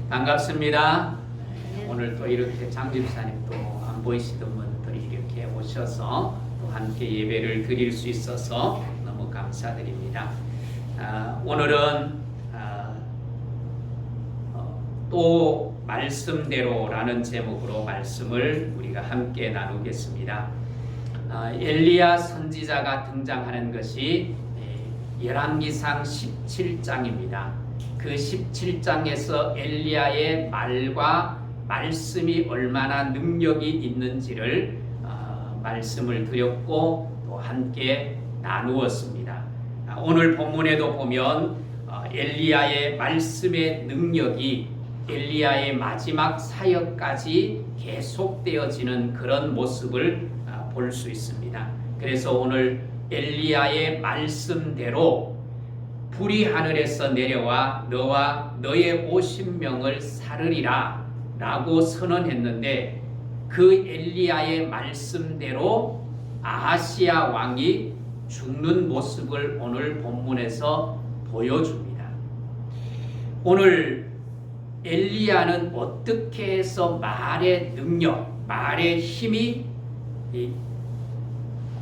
반갑습니다. 오늘 또 이렇게 장집사님 또 안 보이시던 분들이 이렇게 오셔서 또 함께 예배를 드릴 수 있어서 너무 감사드립니다. 오늘은 또 말씀대로라는 제목으로 말씀을 우리가 함께 나누겠습니다. 엘리야 선지자가 등장하는 것이 열왕기상 17장입니다. 그 17장에서 엘리야의 말과 말씀이 얼마나 능력이 있는지를 말씀을 드렸고 또 함께 나누었습니다. 오늘 본문에도 보면 엘리야의 말씀의 능력이 엘리야의 마지막 사역까지 계속되어지는 그런 모습을 볼 수 있습니다. 그래서 오늘 엘리야의 말씀대로 불이 하늘에서 내려와 너와 너의 50명을 살으리라 라고 선언했는데 그 엘리야의 말씀대로 아하시야 왕이 죽는 모습을 오늘 본문에서 보여줍니다. 오늘 엘리야는 어떻게 해서 말의 능력, 말의 힘이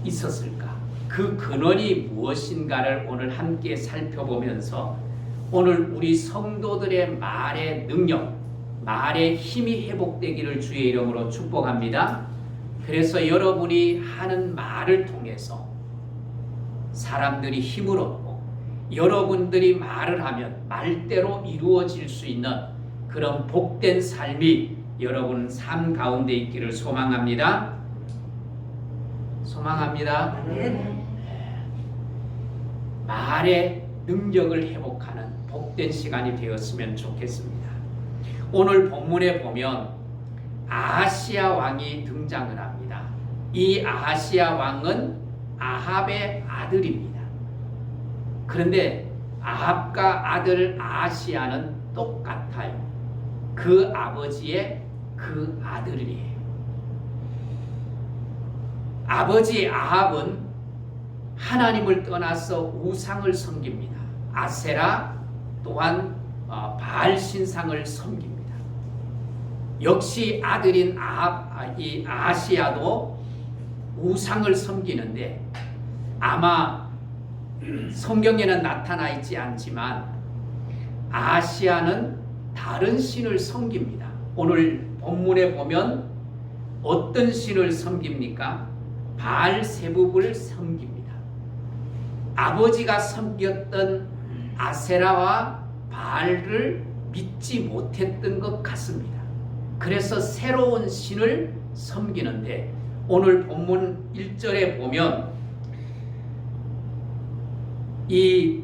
있었을까? 그 근원이 무엇인가를 오늘 함께 살펴보면서 오늘 우리 성도들의 말의 능력, 말의 힘이 회복되기를 주의 이름으로 축복합니다. 그래서 여러분이 하는 말을 통해서 사람들이 힘을 얻고 여러분들이 말을 하면 말대로 이루어질 수 있는 그런 복된 삶이 여러분 삶 가운데 있기를 소망합니다. 소망합니다. 말의 능력을 회복하는 복된 시간이 되었으면 좋겠습니다. 오늘 본문에 보면 아하시야 왕이 등장을 합니다. 이 아하시야 왕은 아합의 아들입니다. 그런데 아합과 아들 아하시야는 똑같아요. 그 아버지의 그 아들이에요. 아버지 아합은 하나님을 떠나서 우상을 섬깁니다. 아세라 또한 바알 신상을 섬깁니다. 역시 아들인 이 아하시야도 우상을 섬기는데 아마 성경에는 나타나 있지 않지만 아하시야는 다른 신을 섬깁니다. 오늘 본문에 보면 어떤 신을 섬깁니까? 바알세붑을 섬깁니다. 아버지가 섬겼던 아세라와 바알을 믿지 못했던 것 같습니다. 그래서 새로운 신을 섬기는데 오늘 본문 1절에 보면 이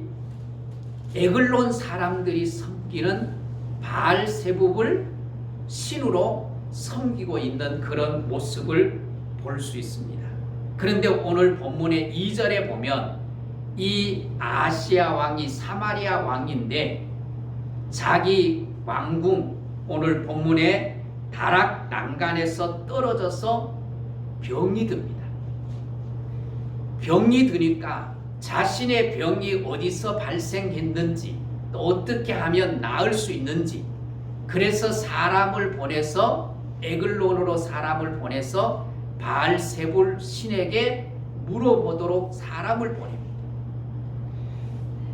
에글론 사람들이 섬기는 바알세붑을 신으로 섬기고 있는 그런 모습을 볼 수 있습니다. 그런데 오늘 본문의 2절에 보면 이 아하시야 왕이 사마리아 왕인데 자기 왕궁 오늘 본문에 다락 난간에서 떨어져서 병이 듭니다. 병이 드니까 자신의 병이 어디서 발생했는지 또 어떻게 하면 나을 수 있는지 그래서 사람을 보내서 에글론으로 사람을 보내서 바알세붑 신에게 물어보도록 사람을 보냅니다.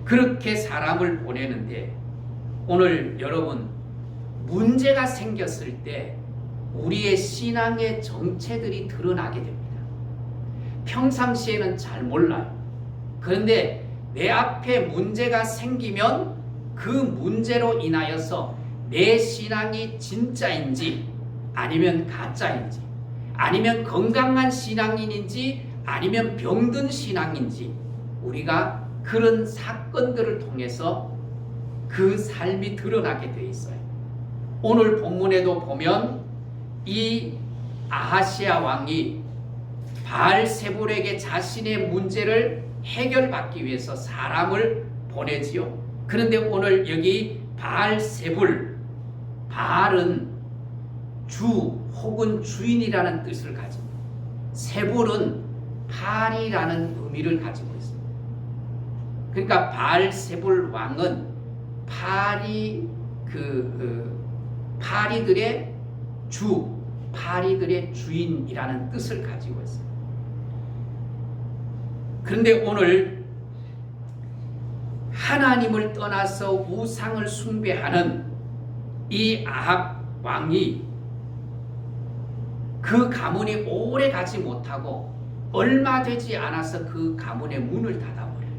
그렇게 사람을 보내는데 오늘 여러분 문제가 생겼을 때 우리의 신앙의 정체들이 드러나게 됩니다. 평상시에는 잘 몰라요. 그런데 내 앞에 문제가 생기면 그 문제로 인하여서 내 신앙이 진짜인지 아니면 가짜인지 아니면 건강한 신앙인인지 아니면 병든 신앙인지 우리가 그런 사건들을 통해서 그 삶이 드러나게 돼 있어요. 오늘 본문에도 보면 이 아하시야 왕이 바알세붑에게 자신의 문제를 해결받기 위해서 사람을 보내지요. 그런데 오늘 여기 바알세붑, 바알은 주 혹은 주인이라는 뜻을 가집니다. 세불은 팔이라는 의미를 가지고 있습니다. 그러니까 바알세불 왕은 팔이 파리들의 주, 파리들의 주인이라는 뜻을 가지고 있어요. 그런데 오늘 하나님을 떠나서 우상을 숭배하는 이 아합 왕이 그 가문이 오래 가지 못하고 얼마 되지 않아서 그 가문의 문을 닫아버려요.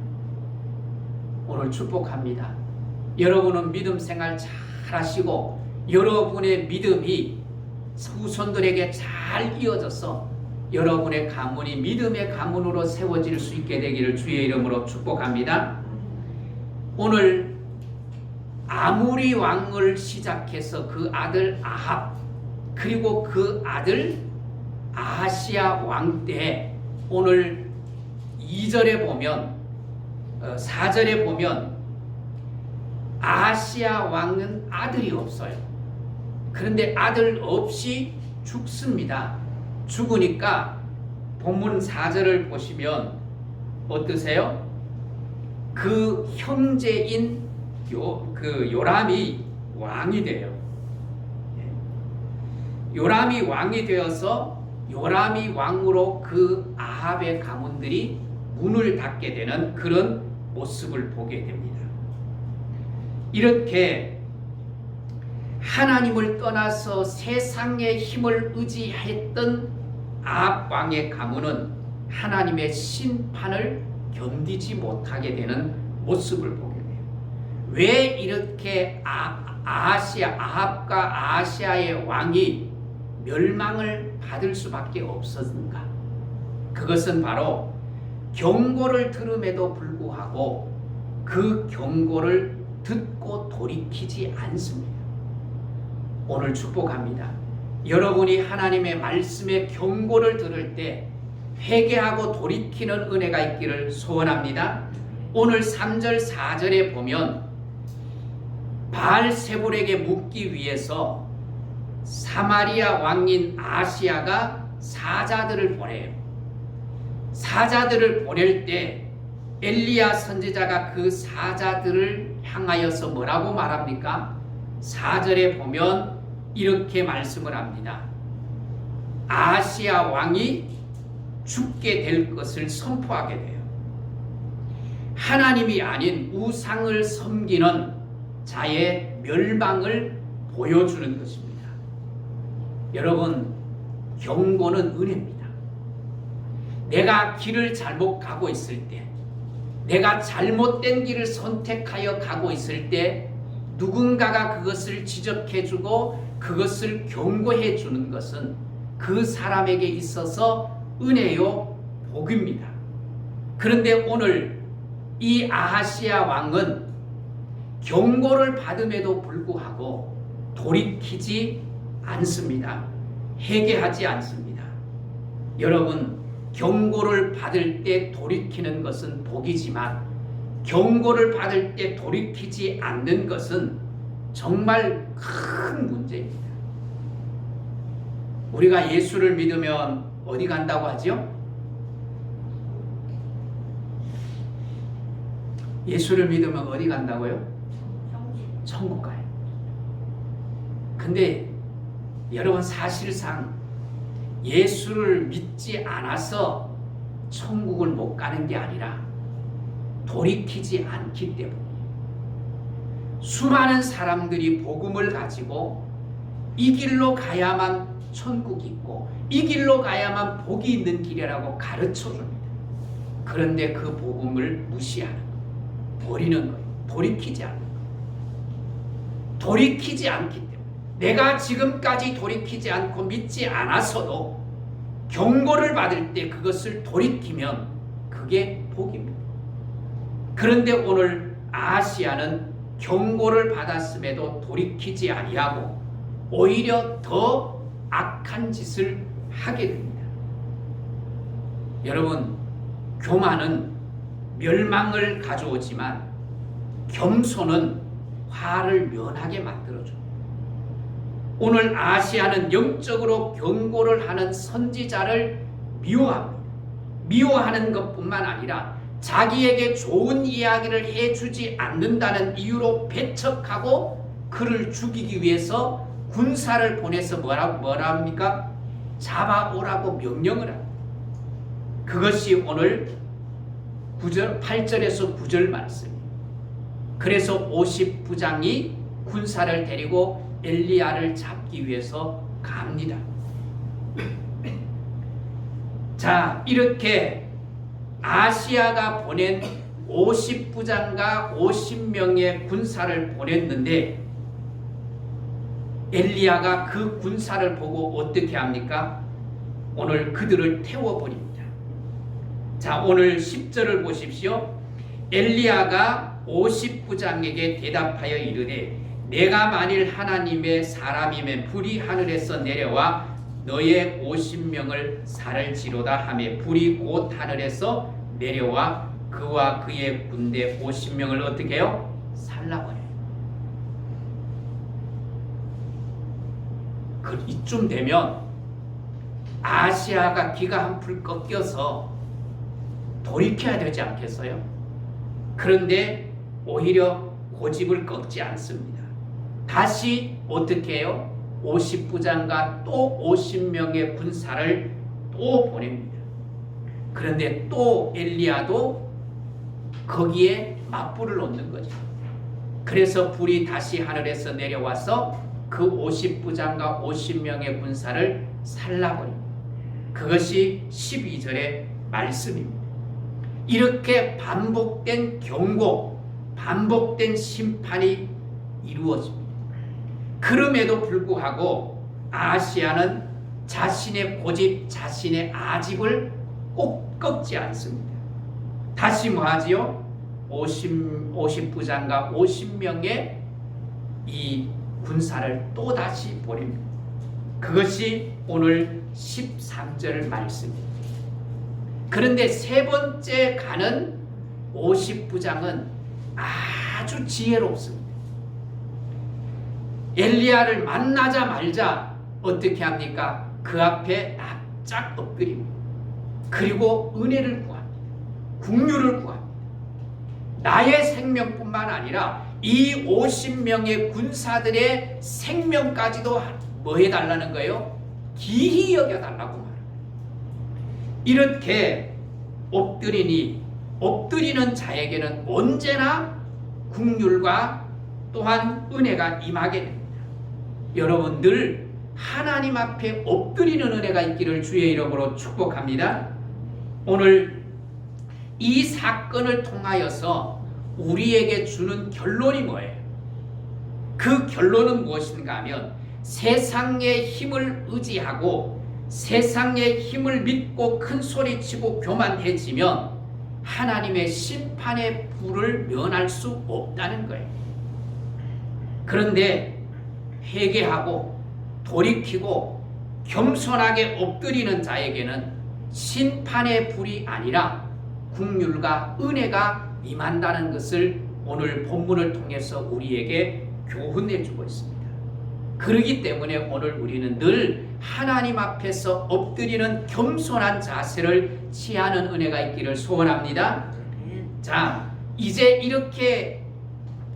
오늘 축복합니다. 여러분은 믿음 생활 잘 하시고 여러분의 믿음이 후손들에게 잘 이어져서 여러분의 가문이 믿음의 가문으로 세워질 수 있게 되기를 주의 이름으로 축복합니다. 오늘 아무리 왕을 시작해서 그 아들 아합 그리고 그 아들 아하시야 왕 때 오늘 2절에 보면 4절에 보면 아하시야 왕은 아들이 없어요. 그런데 아들 없이 죽습니다. 죽으니까 본문 4절을 보시면 어떠세요? 그 형제인 요람이 왕이 돼요. 요람이 왕이 되어서 요람이 왕으로 그 아합의 가문들이 문을 닫게 되는 그런 모습을 보게 됩니다. 이렇게 하나님을 떠나서 세상의 힘을 의지했던 아합 왕의 가문은 하나님의 심판을 견디지 못하게 되는 모습을 보게 돼요. 왜 이렇게 아합과 아하시야의 왕이 멸망을 받을 수밖에 없었는가? 그것은 바로 경고를 들음에도 불구하고 그 경고를 듣고 돌이키지 않습니다. 오늘 축복합니다. 여러분이 하나님의 말씀의 경고를 들을 때 회개하고 돌이키는 은혜가 있기를 소원합니다. 오늘 3절 4절에 보면 바알세불에게 묻기 위해서 사마리아 왕인 아시야가 사자들을 보내요. 사자들을 보낼 때 엘리야 선지자가 그 사자들을 향하여서 뭐라고 말합니까? 4절에 보면 이렇게 말씀을 합니다. 아하시야 왕이 죽게 될 것을 선포하게 돼요. 하나님이 아닌 우상을 섬기는 자의 멸망을 보여주는 것입니다. 여러분, 경고는 은혜입니다. 내가 길을 잘못 가고 있을 때, 내가 잘못된 길을 선택하여 가고 있을 때 누군가가 그것을 지적해주고 그것을 경고해 주는 것은 그 사람에게 있어서 은혜요, 복입니다. 그런데 오늘 이 아하시야 왕은 경고를 받음에도 불구하고 돌이키지 않습니다. 회개하지 않습니다. 여러분, 경고를 받을 때 돌이키는 것은 복이지만 경고를 받을 때 돌이키지 않는 것은 정말 큰 문제입니다. 우리가 예수를 믿으면 어디 간다고 하죠? 예수를 믿으면 어디 간다고요? 천국 가요. 근데 여러분, 사실상 예수를 믿지 않아서 천국을 못 가는 게 아니라 돌이키지 않기 때문이에요. 수많은 사람들이 복음을 가지고 이 길로 가야만 천국이 있고 이 길로 가야만 복이 있는 길이라고 가르쳐 줍니다. 그런데 그 복음을 무시하는 거예요. 버리는 거예요. 돌이키지 않는 거예요. 돌이키지 않기 때문에 내가 지금까지 돌이키지 않고 믿지 않아서도 경고를 받을 때 그것을 돌이키면 그게 복입니다. 그런데 오늘 아하시야는 경고를 받았음에도 돌이키지 아니하고 오히려 더 악한 짓을 하게 됩니다. 여러분, 교만은 멸망을 가져오지만 겸손은 화를 면하게 만들어줍니다. 오늘 아하시야는 영적으로 경고를 하는 선지자를 미워합니다. 미워하는 것뿐만 아니라 자기에게 좋은 이야기를 해주지 않는다는 이유로 배척하고 그를 죽이기 위해서 군사를 보내서 뭐라 합니까? 잡아오라고 명령을 합니다. 그것이 오늘 8절에서 9절 말씀입니다. 그래서 50부장이 군사를 데리고 엘리야를 잡기 위해서 갑니다. 자, 이렇게 아시야가 보낸 50부장과 50명의 군사를 보냈는데 엘리야가 그 군사를 보고 어떻게 합니까? 오늘 그들을 태워버립니다. 자, 오늘 10절을 보십시오. 엘리야가 50부장에게 대답하여 이르되 내가 만일 하나님의 사람이면 불이 하늘에서 내려와 너의 50명을 살을지로다 하며 불이 곧 하늘에서 내려와 그와 그의 군대 50명을 어떻게 해요? 살라버려요. 이쯤 되면 아시아가 기가 한풀 꺾여서 돌이켜야 되지 않겠어요? 그런데 오히려 고집을 꺾지 않습니다. 다시 어떻게 해요? 50부장과 또 50명의 군사를 또 보냅니다. 그런데 또 엘리야도 거기에 맞불을 놓는 거죠. 그래서 불이 다시 하늘에서 내려와서 그 50부장과 50명의 군사를 살라버립니다. 그것이 12절의 말씀입니다. 이렇게 반복된 경고, 반복된 심판이 이루어집니다. 그럼에도 불구하고 아시아는 자신의 고집, 자신의 아집을 꼭 꺾지 않습니다. 다시 뭐하지요? 50부장과 50명의 이 군사를 또다시 보냅니다. 그것이 오늘 13절 말씀입니다. 그런데 세 번째 가는 50부장은 아주 지혜롭습니다. 엘리야를 만나자마자 어떻게 합니까? 그 앞에 납작 엎드립니다. 그리고 은혜를 구합니다. 긍휼을 구합니다. 나의 생명뿐만 아니라 이 50명의 군사들의 생명까지도 뭐 해달라는 거예요? 기히 여겨달라고 말합니다. 이렇게 엎드리는 자에게는 언제나 긍휼과 또한 은혜가 임하게 됩니다. 여러분 늘 하나님 앞에 엎드리는 은혜가 있기를 주의 이름으로 축복합니다. 오늘 이 사건을 통하여서 우리에게 주는 결론이 뭐예요? 그 결론은 무엇인가 하면 세상의 힘을 의지하고 세상의 힘을 믿고 큰 소리치고 교만해지면 하나님의 심판의 불을 면할 수 없다는 거예요. 그런데 회개하고 돌이키고 겸손하게 엎드리는 자에게는 심판의 불이 아니라 긍휼과 은혜가 임한다는 것을 오늘 본문을 통해서 우리에게 교훈해 주고 있습니다. 그렇기 때문에 오늘 우리는 늘 하나님 앞에서 엎드리는 겸손한 자세를 취하는 은혜가 있기를 소원합니다. 자, 이제 이렇게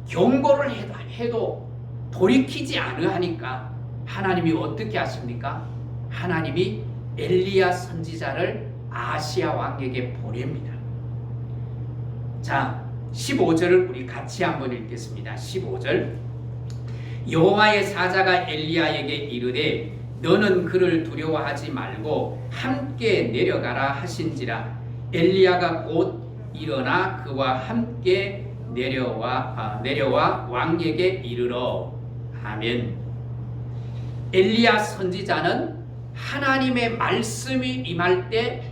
경고를 해도 돌이키지 않으하니까 하나님이 어떻게 하십니까? 하나님이 엘리야 선지자를 아시아 왕에게 보냅니다. 자, 15절을 우리 같이 한번 읽겠습니다. 15절. 여호와의 사자가 엘리야에게 이르되 너는 그를 두려워하지 말고 함께 내려가라 하신지라. 엘리야가 곧 일어나 그와 함께 내려와 왕에게 이르러. 아멘. 엘리야 선지자는 하나님의 말씀이 임할 때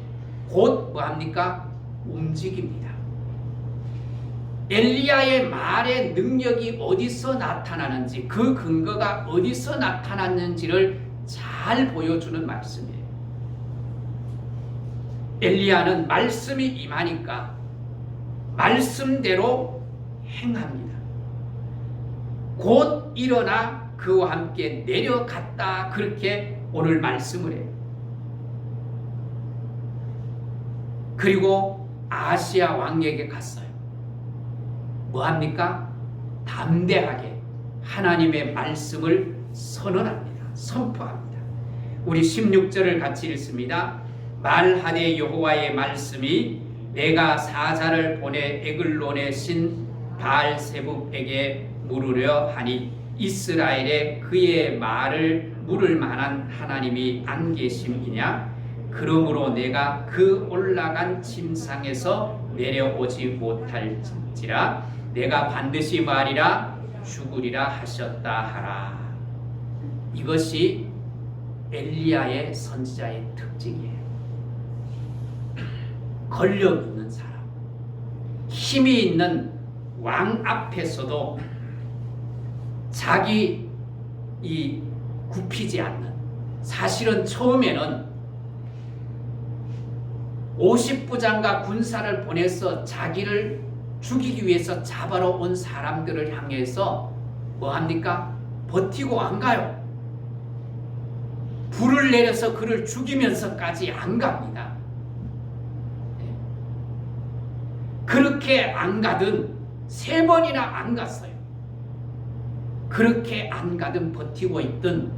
곧 뭐합니까? 움직입니다. 엘리야의 말의 능력이 어디서 나타나는지, 그 근거가 어디서 나타났는지를 잘 보여주는 말씀이에요. 엘리야는 말씀이 임하니까 말씀대로 행합니다. 곧 일어나 그와 함께 내려갔다, 그렇게 오늘 말씀을 해요. 그리고 아시아 왕에게 갔어요. 뭐합니까? 담대하게 하나님의 말씀을 선언합니다. 선포합니다. 우리 16절을 같이 읽습니다. 말하되 여호와의 말씀이 내가 사자를 보내 에글론의 신 바알세붑에게 물으려 하니 이스라엘에 그의 말을 물을 만한 하나님이 안 계심이냐? 그러므로 내가 그 올라간 침상에서 내려오지 못할지라 내가 반드시 말이라 죽으리라 하셨다 하라. 이것이 엘리야의 선지자의 특징이에요. 권력 있는 사람, 힘이 있는 왕 앞에서도 자기 이 굽히지 않는, 사실은 처음에는 50부장과 군사를 보내서 자기를 죽이기 위해서 잡아러 온 사람들을 향해서 뭐합니까? 버티고 안 가요. 불을 내려서 그를 죽이면서까지 안 갑니다. 그렇게 안 가든 3번이나 안 갔어요. 그렇게 안 가든 버티고 있던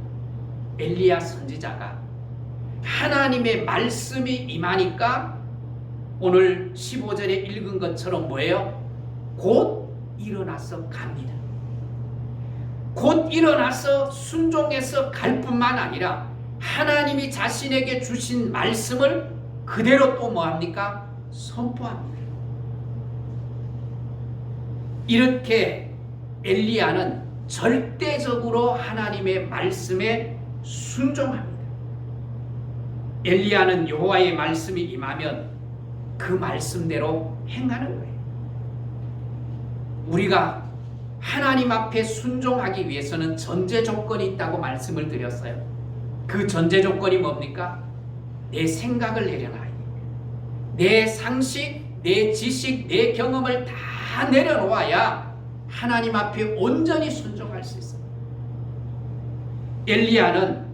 엘리야 선지자가 하나님의 말씀이 임하니까 오늘 15절에 읽은 것처럼 뭐예요? 곧 일어나서 갑니다. 곧 일어나서 순종해서 갈 뿐만 아니라 하나님이 자신에게 주신 말씀을 그대로 또 뭐합니까? 선포합니다. 이렇게 엘리야는 절대적으로 하나님의 말씀에 순종합니다. 엘리야는 여호와의 말씀이 임하면 그 말씀대로 행하는 거예요. 우리가 하나님 앞에 순종하기 위해서는 전제 조건이 있다고 말씀을 드렸어요. 그 전제 조건이 뭡니까? 내 생각을 내려놔야 돼요. 내 상식, 내 지식, 내 경험을 다 내려놓아야 하나님 앞에 온전히 순종할 수 있어요. 엘리야는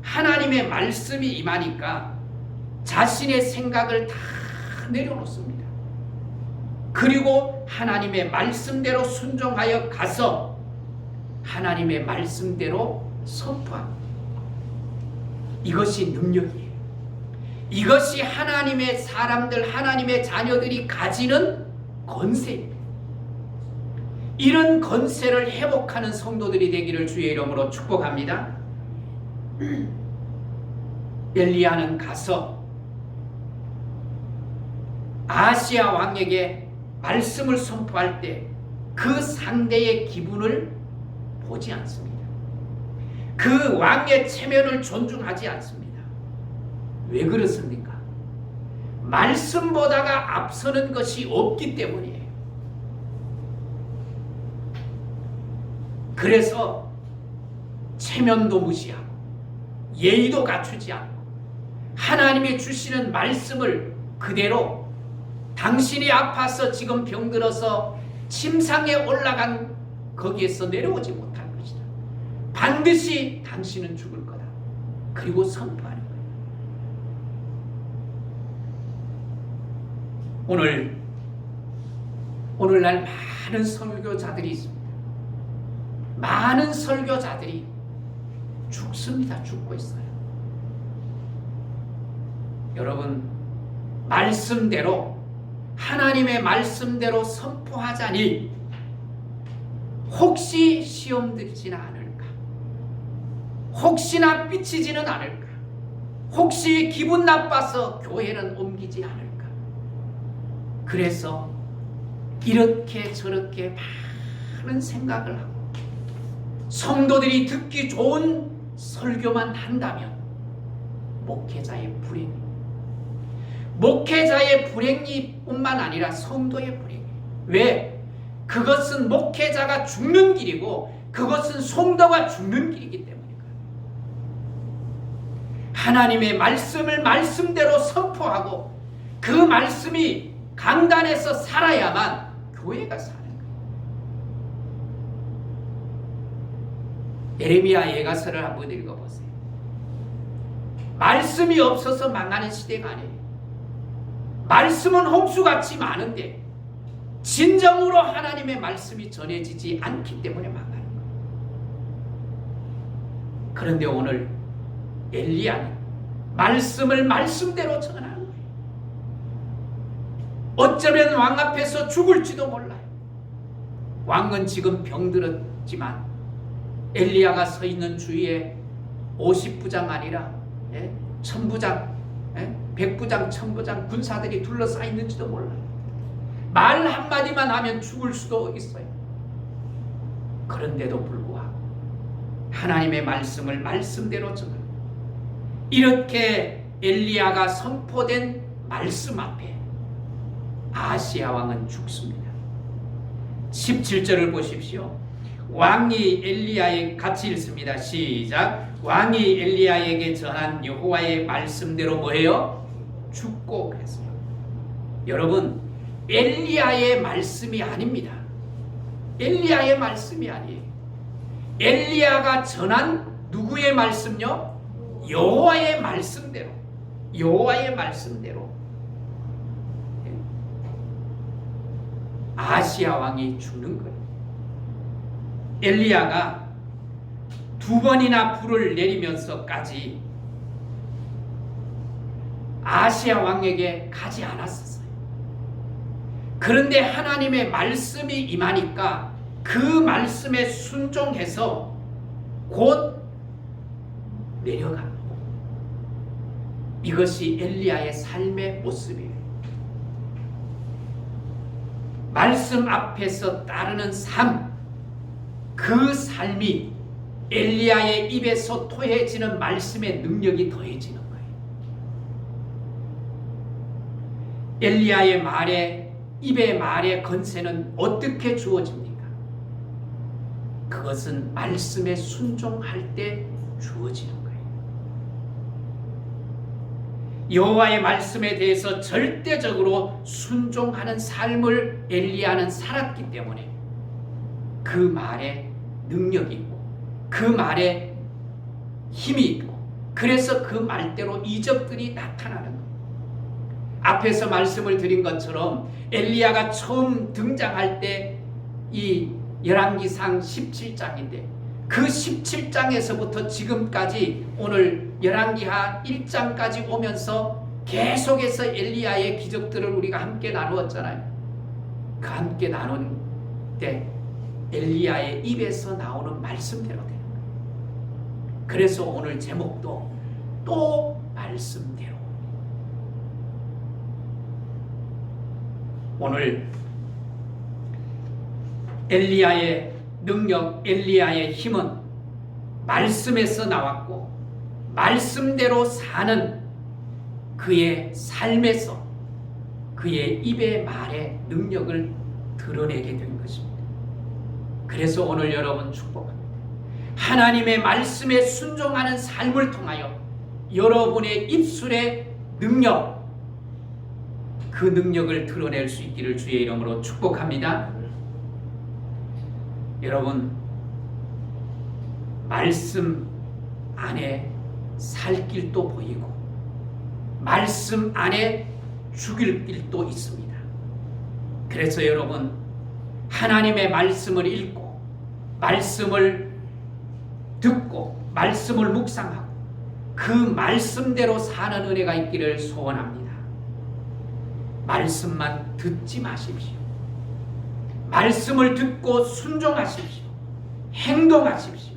하나님의 말씀이 임하니까 자신의 생각을 다 내려놓습니다. 그리고 하나님의 말씀대로 순종하여 가서 하나님의 말씀대로 선포합니다. 이것이 능력이에요. 이것이 하나님의 사람들, 하나님의 자녀들이 가지는 권세입니다. 이런 권세를 회복하는 성도들이 되기를 주의 이름으로 축복합니다. 엘리야는 가서 아하시야 왕에게 말씀을 선포할 때 그 상대의 기분을 보지 않습니다. 그 왕의 체면을 존중하지 않습니다. 왜 그렇습니까? 말씀보다가 앞서는 것이 없기 때문이에요. 그래서 체면도 무시하고 예의도 갖추지 않고 하나님이 주시는 말씀을 그대로 당신이 아파서 지금 병들어서 침상에 올라간 거기에서 내려오지 못할 것이다. 반드시 당신은 죽을 거다. 그리고 선포하는 거예요. 오늘날 많은 설교자들이 있습니다. 많은 설교자들이 죽습니다. 죽고 있어요. 여러분, 말씀대로 하나님의 말씀대로 선포하자니 혹시 시험 들지는 않을까? 혹시나 삐치지는 않을까? 혹시 기분 나빠서 교회는 옮기지 않을까? 그래서 이렇게 저렇게 많은 생각을 하고 성도들이 듣기 좋은 설교만 한다면 목회자의 불행이, 목회자의 불행이 뿐만 아니라 성도의 불행이. 왜? 그것은 목회자가 죽는 길이고 그것은 성도가 죽는 길이기 때문이니까요. 하나님의 말씀을 말씀대로 선포하고 그 말씀이 강단에서 살아야만 교회가 사는 거예요. 예레미야 예가서를 한번 읽어보세요. 말씀이 없어서 망하는 시대가 아니에요. 말씀은 홍수같이 많은데 진정으로 하나님의 말씀이 전해지지 않기 때문에 망하는 거예요. 그런데 오늘 엘리야는 말씀을 말씀대로 전하는 거예요. 어쩌면 왕 앞에서 죽을지도 몰라요. 왕은 지금 병들었지만 엘리야가 서 있는 주위에 50부장 아니라 1000부장, 100부장, 1000부장 군사들이 둘러싸여 있는지도 몰라요. 말 한마디만 하면 죽을 수도 있어요. 그런데도 불구하고 하나님의 말씀을 말씀대로 전하고, 이렇게 엘리야가 선포된 말씀 앞에 아하시야 왕은 죽습니다. 17절을 보십시오. 왕이 엘리야에게, 같이 읽습니다. 시작. 왕이 엘리야에게 전한 여호와의 말씀대로 뭐예요? 죽고 그랬어요. 여러분, 엘리야의 말씀이 아닙니다. 엘리야의 말씀이 아니에요. 엘리야가 전한 누구의 말씀요? 여호와의 말씀대로. 여호와의 말씀대로 아하시야 왕이 죽는 거예요. 엘리야가 2번이나 불을 내리면서까지 아하시야 왕에게 가지 않았었어요. 그런데 하나님의 말씀이 임하니까 그 말씀에 순종해서 곧 내려가는 거. 이것이 엘리야의 삶의 모습이에요. 말씀 앞에서 따르는 삶, 그 삶이 엘리야의 입에서 토해지는 말씀의 능력이 더해지는 거예요. 엘리야의 말에, 입의 말의 건세는 어떻게 주어집니까? 그것은 말씀에 순종할 때 주어지는 거예요. 여호와의 말씀에 대해서 절대적으로 순종하는 삶을 엘리야는 살았기 때문에 그 말에 능력이 있고 그 말에 힘이 있고, 그래서 그 말대로 이적들이 나타나는 거예요. 앞에서 말씀을 드린 것처럼 엘리야가 처음 등장할 때 이 열왕기상 17장인데 그 17장에서부터 지금까지 오늘 열왕기하 1장까지 오면서 계속해서 엘리야의 기적들을 우리가 함께 나누었잖아요. 그 함께 나눈 때 엘리야의 입에서 나오는 말씀대로 되는 거예요. 그래서 오늘 제목도 또 말씀대로. 오늘 엘리야의 능력, 엘리야의 힘은 말씀에서 나왔고 말씀대로 사는 그의 삶에서 그의 입의 말의 능력을 드러내게 된 것입니다. 그래서 오늘 여러분 축복합니다. 하나님의 말씀에 순종하는 삶을 통하여 여러분의 입술의 능력, 그 능력을 드러낼 수 있기를 주의 이름으로 축복합니다. 여러분, 말씀 안에 살 길도 보이고 말씀 안에 죽일 길도 있습니다. 그래서 여러분, 하나님의 말씀을 읽고 말씀을 듣고 말씀을 묵상하고 그 말씀대로 사는 은혜가 있기를 소원합니다. 말씀만 듣지 마십시오. 말씀을 듣고 순종하십시오. 행동하십시오.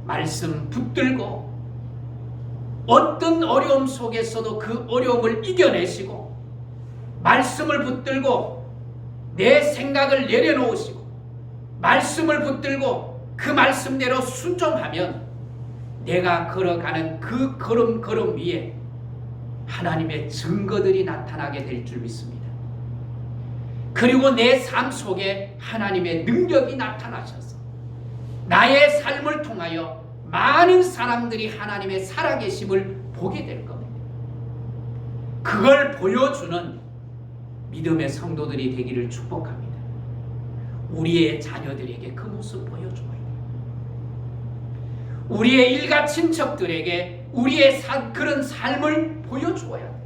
말씀 붙들고 어떤 어려움 속에서도 그 어려움을 이겨내시고, 말씀을 붙들고 내 생각을 내려놓으시고 말씀을 붙들고 그 말씀대로 순종하면 내가 걸어가는 그 걸음 위에 하나님의 증거들이 나타나게 될 줄 믿습니다. 그리고 내 삶 속에 하나님의 능력이 나타나셔서 나의 삶을 통하여 많은 사람들이 하나님의 살아계심을 보게 될 겁니다. 그걸 보여주는 믿음의 성도들이 되기를 축복합니다. 우리의 자녀들에게 그 모습 보여줘야 돼요. 우리의 일가 친척들에게 우리의 그런 삶을 보여주어야 돼요.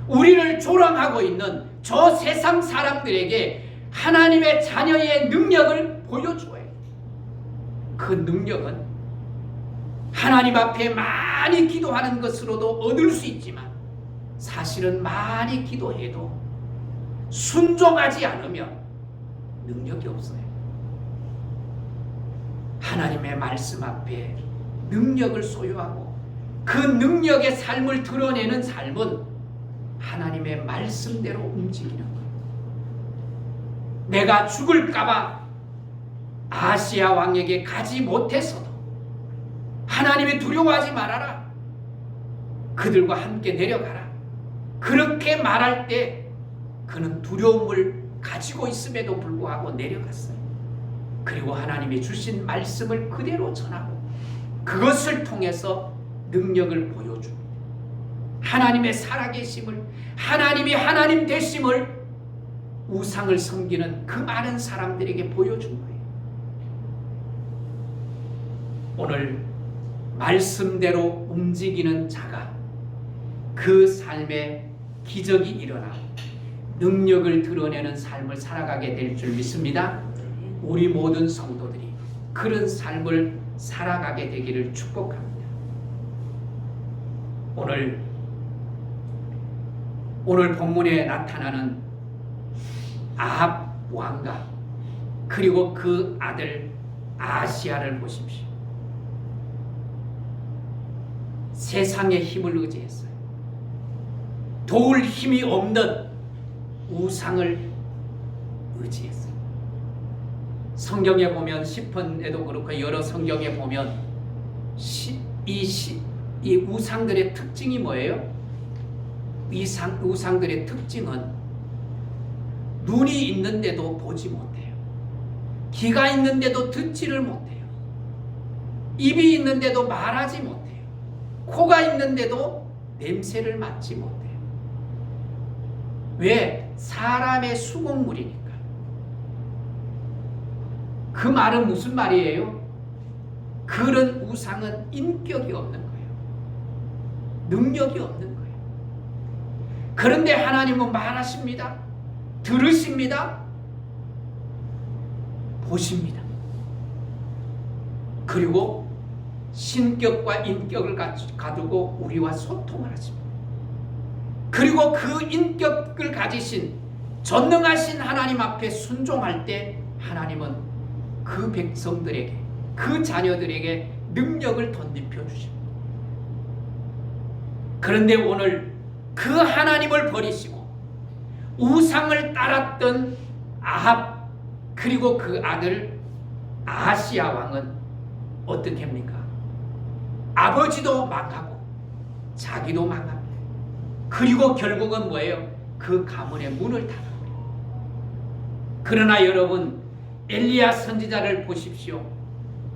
우리를 조롱하고 있는 저 세상 사람들에게 하나님의 자녀의 능력을 보여줘야 돼요. 그 능력은 하나님 앞에 많이 기도하는 것으로도 얻을 수 있지만 사실은 많이 기도해도 순종하지 않으면 능력이 없어요. 하나님의 말씀 앞에 능력을 소유하고 그 능력의 삶을 드러내는 삶은 하나님의 말씀대로 움직이는 거예요. 내가 죽을까봐 아시아 왕에게 가지 못했어도 하나님이 두려워하지 말아라. 그들과 함께 내려가라. 그렇게 말할 때 그는 두려움을 가지고 있음에도 불구하고 내려갔어요. 그리고 하나님이 주신 말씀을 그대로 전하고 그것을 통해서 능력을 보여줍니다. 하나님의 살아계심을, 하나님이 하나님 되심을 우상을 섬기는 그 많은 사람들에게 보여준 거예요. 오늘 말씀대로 움직이는 자가 그 삶에 기적이 일어나 능력을 드러내는 삶을 살아가게 될 줄 믿습니다. 우리 모든 성도들이 그런 삶을 살아가게 되기를 축복합니다. 오늘 본문에 나타나는 아합 왕과 그리고 그 아들 아시아를 보십시오. 세상의 힘을 의지했어요. 도울 힘이 없는 우상을 의지했어요. 성경에 보면 시편에도 그렇고 여러 성경에 보면 이 우상들의 특징이 뭐예요? 우상들의 특징은 눈이 있는데도 보지 못해요. 귀가 있는데도 듣지를 못해요. 입이 있는데도 말하지 못해요. 코가 있는데도 냄새를 맡지 못해요. 왜? 사람의 수공물이니까. 그 말은 무슨 말이에요? 그런 우상은 인격이 없는 거예요. 능력이 없는 거예요. 그런데 하나님은 말하십니다. 들으십니다. 보십니다. 그리고 신격과 인격을 가지고 우리와 소통을 하십니다. 그리고 그 인격을 가지신 전능하신 하나님 앞에 순종할 때 하나님은 그 백성들에게, 그 자녀들에게 능력을 덧입혀 주십니다. 그런데 오늘 그 하나님을 버리시고 우상을 따랐던 아합 그리고 그 아들 아시아 왕은 어떻게 합니까? 아버지도 망하고 자기도 망합니다. 그리고 결국은 뭐예요? 그 가문의 문을 닫아버려요. 그러나 여러분, 엘리야 선지자를 보십시오.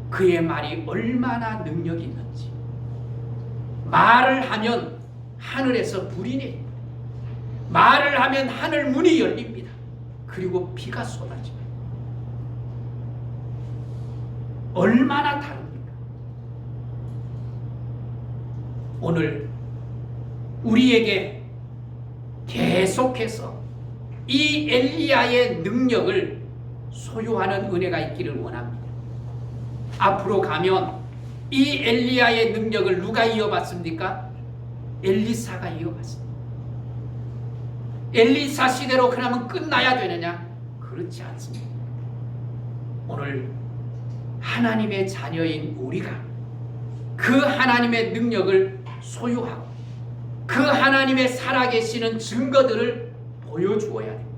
그의 말이 얼마나 능력이 있는지. 말을 하면 하늘에서 불이 내립니다. 말을 하면 하늘 문이 열립니다. 그리고 비가 쏟아집니다. 얼마나 다릅니까? 오늘 우리에게 계속해서 이 엘리야의 능력을 소유하는 은혜가 있기를 원합니다. 앞으로 가면 이 엘리야의 능력을 누가 이어받습니까? 엘리사가 이어받습니다. 엘리사 시대로 그러면 끝나야 되느냐? 그렇지 않습니다. 오늘 하나님의 자녀인 우리가 그 하나님의 능력을 소유하고 그 하나님의 살아계시는 증거들을 보여주어야 됩니다.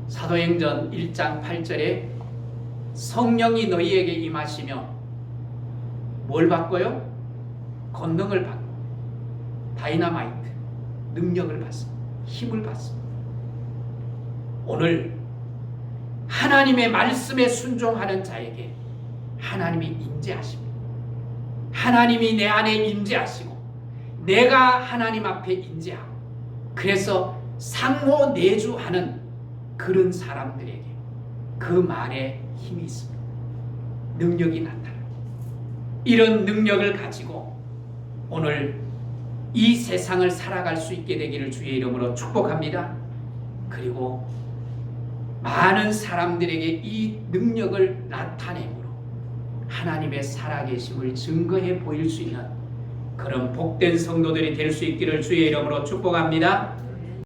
사도행전 1장 8절에 성령이 너희에게 임하시면 뭘 받고요? 권능을 받고 다이너마이트, 능력을 받습니다. 힘을 받습니다. 오늘 하나님의 말씀에 순종하는 자에게 하나님이 임재하십니다. 하나님이 내 안에 임재하시고 내가 하나님 앞에 임재하고 그래서 상호 내주하는 그런 사람들에게 그 말에 힘이 있습니다. 능력이 나타납니다. 이런 능력을 가지고 오늘 이 세상을 살아갈 수 있게 되기를 주의 이름으로 축복합니다. 그리고 많은 사람들에게 이 능력을 나타내므로 하나님의 살아계심을 증거해 보일 수 있는 그런 복된 성도들이 될 수 있기를 주의 이름으로 축복합니다.